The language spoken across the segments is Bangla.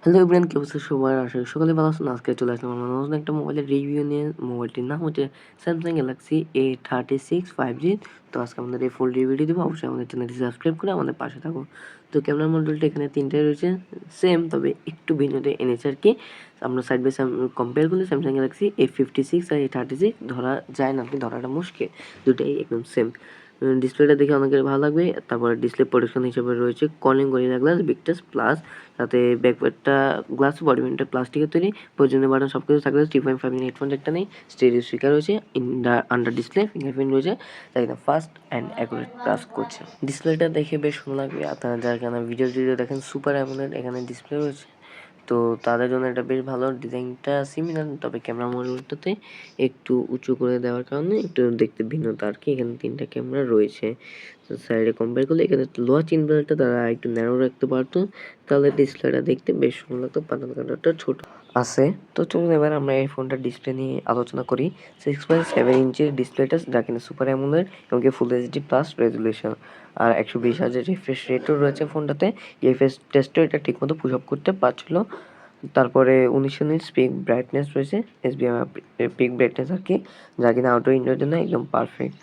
হ্যালো এভরিওয়ান, কি অবস্থা সবার? আশা করি সকলে ভালো আছেন। আজকে চলে আসলাম আমরা নতুন একটা মোবাইলের রিভিউ নিয়ে। মোবাইলটির নাম হচ্ছে স্যামসাং গ্যালাক্সি A36 5G। তো আজকে আমাদের এই ফুল রিভিউটি দেবো। অবশ্যই আমাদের চ্যানেলটি সাবস্ক্রাইব করে আমাদের পাশে থাকো। তো ক্যামেরা মডেলটা এখানে তিনটাই রয়েছে, সেম তবে একটু ভিন্নতা এনেছে আর কি। আমরা সাইড বাই সাইড কম্পেয়ার করলে স্যামসাং গ্যালাক্সি A56 আর A36 ধরা যায় না, আপনি ধরাটা মুশকিল, দুটাই একদম সেম। ডিসপ্লেটা দেখে অনেকের ভালো লাগবে। তারপরে ডিসপ্লে প্রোটেকশন হিসেবে রয়েছে calling gorilla glass Victus plus, সাথে ব্যাকপ্যাডটা গ্লাস, বডি প্যানটা প্লাস্টিকের তৈরি, প্রয়োজনীয় বাটন সব কিছু থাকলে 3.5 হেডফোন একটা নেই, স্টেরিও স্পিকার রয়েছে, আন্ডার ডিসপ্লে ফিঙ্গারপ্রিন্ট রয়েছে, যা একদম ফাস্ট অ্যান্ড অ্যাকুরেট কাজ করছে। ডিসপ্লেটা দেখে বেশ সুন্দর লাগবে। আপনারা যারা কেন ভিডিও দেখেন সুপার অ্যামোলেড এখানে ডিসপ্লে রয়েছে, তো তাদের জন্য এটা বেশ ভালো। ডিজাইনটা সিমিলার, তবে ক্যামেরা মডিউলটাতে একটু উঁচু করে দেওয়ার কারণে একটু দেখতে ভিন্নতা আর কি। এখানে তিনটা ক্যামেরা রয়েছে, তো সাইডে কম্পেয়ার করলে এখানে লোয়ার চিনবারটা তারা একটু ন্যারো রাখতে পারতো, তাহলে ডিসপ্লেটা দেখতে বেশ সুন্দর লাগতো। প্যানেল কালারটা ছোট আছে। তো চলুন এবার আমরা এই ফোনটার ডিসপ্লে নিয়ে আলোচনা করি। 6.7 ইঞ্চির ডিসপ্লেটা, যা কিনা সুপার অ্যামোলেড এবং ফুল এইচডি প্লাস রেজুলেশন, আর 120 হার্জের রিফ্রেশ রেটও রয়েছে ফোনটাতে। ইএফএস টেস্টও এটা ঠিকমতো পুশ আপ করতে পারছিল। তারপরে 1900 নিটস পিক ব্রাইটনেস রয়েছে, এসবিএম পিক ব্রাইটনেস আর কি, যা কিনা আউটডোর ইনডোর জন্য একদম পারফেক্ট।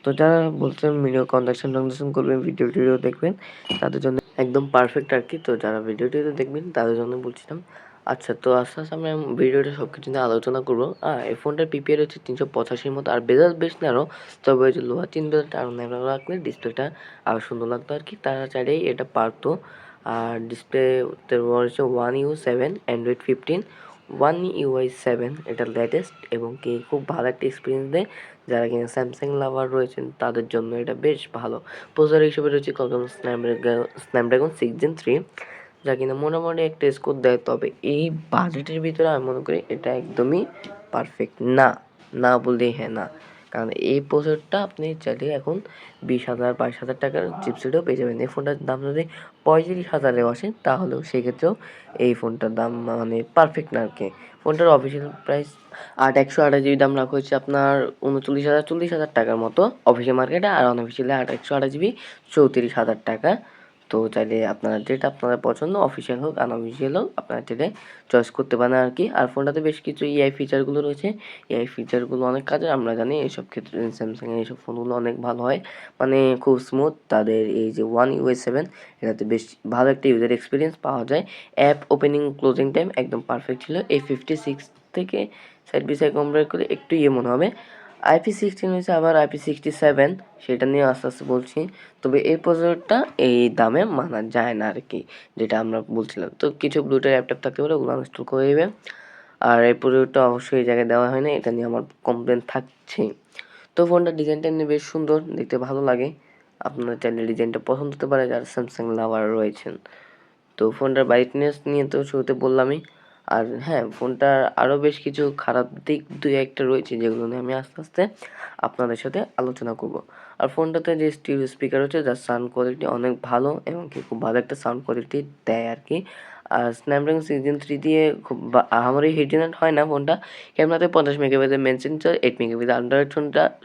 তো যারা বলছেন ভিডিও কনজাকশন করবেন, ভিডিও টিডিও দেখবেন, তাদের জন্য একদম পারফেক্ট আর কি। তো যারা ভিডিও টিডিও দেখবেন তাদের জন্য বলছিলাম। আচ্ছা, তো আস্তে আস্তে আমরা ভিডিওটা সব কিছু নিয়ে আলোচনা করবো। এই ফোনটার পিপিআর হচ্ছে 385 মতো, আর বেজাল বেশ ন্যারো, তবে ওই যে লোহার চিন বেজালটা আরও ন্যারো রাখলে ডিসপ্লেটা আরও সুন্দর লাগতো আর কি। তারা চাইলেই এটা পারতো। আর ডিসপ্লেতে রয়েছে 1UI7 অ্যান্ড্রয়েড 15, 1UI7 এটা লেটেস্ট এবং কি খুব ভালো একটা এক্সপিরিয়েন্স দেয়। যারা কিনা স্যামসাং লাভার রয়েছেন তাদের জন্য এটা বেশ ভালো। প্রসেসর হিসেবে রয়েছে কলকাম স্ন্যাপড্রাগন 6 Gen 3, যা কিনা মোটামুটি একটা স্কোর দেয়। তবে এই বাজেটের ভিতরে আমি মনে করি এটা একদমই পারফেক্ট না, না বললেই হ্যাঁ না। কারণ এই প্রসেসরটা আপনি চাইলে এখন 20,000 22,000 টাকার চিপসেটও পেয়ে যাবেন। এই ফোনটার দাম যদি 35,000-এও আসে, তাহলেও সেক্ষেত্রেও এই ফোনটার দাম মানে পারফেক্ট না আর কি। ফোনটার অফিসিয়াল প্রাইস 128 দাম রাখা হয়েছে আপনার 39,000 40,000 টাকার মতো অফিসিয়াল মার্কেটে, আর অনঅফিসিয়ালে 128 34,000 টাকা। তো চাইলে আপনারা যেটা আপনাদের পছন্দ, অফিসিয়াল হোক আনঅফিসিয়াল হোক, আপনারা চাইলে চয়েস করতে পারেন আর কি। আর ফোনটাতে বেশ কিছু এআই ফিচারগুলো রয়েছে। এআই ফিচারগুলো অনেক কাজে, আমরা জানি এইসব ক্ষেত্রে স্যামসাংয়ের এইসব ফোনগুলো অনেক ভালো হয়, মানে খুব স্মুথ। তাদের এই যে 1UI7 এটাতে বেশ ভালো একটা ইউজার এক্সপিরিয়েন্স পাওয়া যায়। অ্যাপ ওপেনিং ক্লোজিং টাইম একদম পারফেক্ট ছিল। A56 থেকে সাইড বাই সাইড কম্পেয়ার করে একটু মনে হবে। IP16 হয়েছে, আবার IP67, সেটা নিয়ে আস্তে আস্তে বলছি। তবে এই প্রসেসরটা এই দামে মানা যায় না আর কি, যেটা আমরা বলছিলাম। তো কিছু ব্লুটুথ ল্যাপটপ থাকতে পারে, ওগুলো ইনস্টল করে দেবে। আর এই প্রসেসরটা অবশ্যই এই জায়গায় দেওয়া হয় না, এটা নিয়ে আমার কমপ্লেন থাকছেই। তো ফোনটার ডিজাইনটা এমনি বেশ সুন্দর, দেখতে ভালো লাগে। আপনার চাইলে ডিজাইনটা পছন্দ হতে পারে যারা স্যামসাং লাভার রয়েছেন। তো ফোনটার ব্রাইটনেস নিয়ে তো শুরুতে বললামই। আর হ্যাঁ, ফোনটার আরও বেশ কিছু খারাপ দিক দুই একটা রয়েছে, যেগুলো নিয়ে আমি আস্তে আস্তে আপনাদের সাথে আলোচনা করব। আর ফোনটাতে যে স্টিরিও স্পিকার হচ্ছে, যার সাউন্ড কোয়ালিটি অনেক ভালো এবং কি খুব ভালো একটা সাউন্ড কোয়ালিটি দেয় আর কি। আর স্ন্যাপড্রাগন 6 Gen 3 দিয়ে খুব আহামরি হিট জেনারেট হয় না ফোনটা। ক্যামেরাতে 50 megapixel main sensor, 8 megapixel ultrawide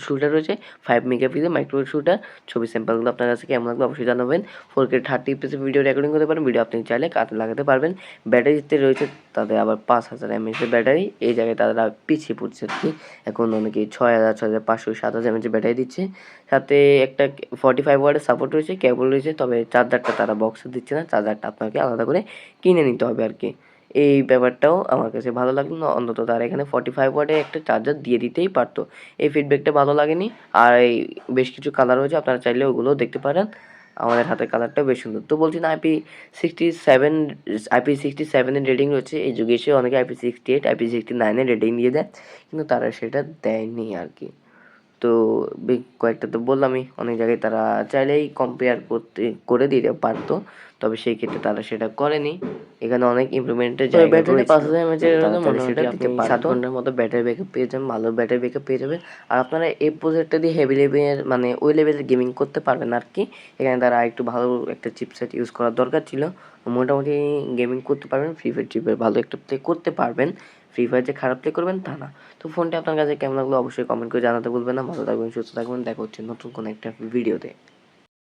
shooter রয়েছে, 5 মেগাপিক্সেল মাইক্রো শুটার। ছবি স্যাম্পলগুলো আপনার কাছে কেমন লাগবে অবশ্যই জানাবেন। 4K 30 fps ভিডিও রেকর্ডিং করতে পারেন, ভিডিও আপনি চাইলে কাজে লাগাতে পারবেন। ব্যাটারিতে রয়েছে তাদের আবার 5000 mAh ব্যাটারি, এই জায়গায় তারা পিছিয়ে পড়ছে আর কি। এখন অনেকে 6000 6500 7000 mAh ব্যাটারি দিচ্ছে। সাথে একটা 45 ওয়াটের সাপোর্ট রয়েছে, কেবল রয়েছে, তবে চার্জারটা তারা বক্সে দিচ্ছে না, চার্জারটা আপনাকে আলাদা করে কিনে নিতে হবে আর কি। এই ব্যাপারটাও আমার কাছে ভালো লাগলো না, অন্তত তারা এখানে 45 ওয়াটের একটা চার্জার দিয়ে দিতেই পারতো। এই ফিডব্যাকটা ভালো লাগেনি। আর এই বেশ কিছু কালার রয়েছে, আপনারা চাইলে ওগুলোও দেখতে পারেন। আমাদের হাতের কালারটাও বেশ সুন্দর। তো বলছি না, IP67 এর রেটিং রয়েছে। এই যুগে এসে অনেকে IP68 IP69 এর রেটিং দিয়ে দেয়, কিন্তু তারা সেটা দেয়নি আর কি। তো কয়েকটা তো বললামই, অনেক জায়গায় তারা চাইলেই কম্পেয়ার করে দিতে পারতো, তবে সেই ক্ষেত্রে তারা সেটা করেনি। এখানে অনেক ইমপ্রুভমেন্টের জায়গা রয়েছে। 5000 mAh মোটামুটি আপনি 7 ঘন্টার মতো ব্যাটারি ব্যাকআপ পেয়ে যাবেন, ভালো ব্যাটারি ব্যাকআপ পেয়ে যাবেন। আর আপনারা এই প্রজেক্টটা দিয়ে হেভি লেভেলের মানে ওই লেভেলের গেমিং করতে পারবেন আর কি। এখানে তারা একটু ভালো একটা চিপসেট ইউজ করার দরকার ছিল। মোটামুটি গেমিং করতে পারবেন, ফ্রি ফায়ার ভালো একটা প্লে করতে পারবেন। ফ্রি ফায়ার যে খারাপ প্লে করবেন তা না। তো ফোনটা আপনার কাছে কেমন লাগলো অবশ্যই কমেন্ট করে জানাতে ভুলবেন না। ভালো থাকবেন, সুস্থ থাকবেন, দেখা হচ্ছে নতুন কোনো একটা ভিডিওতে।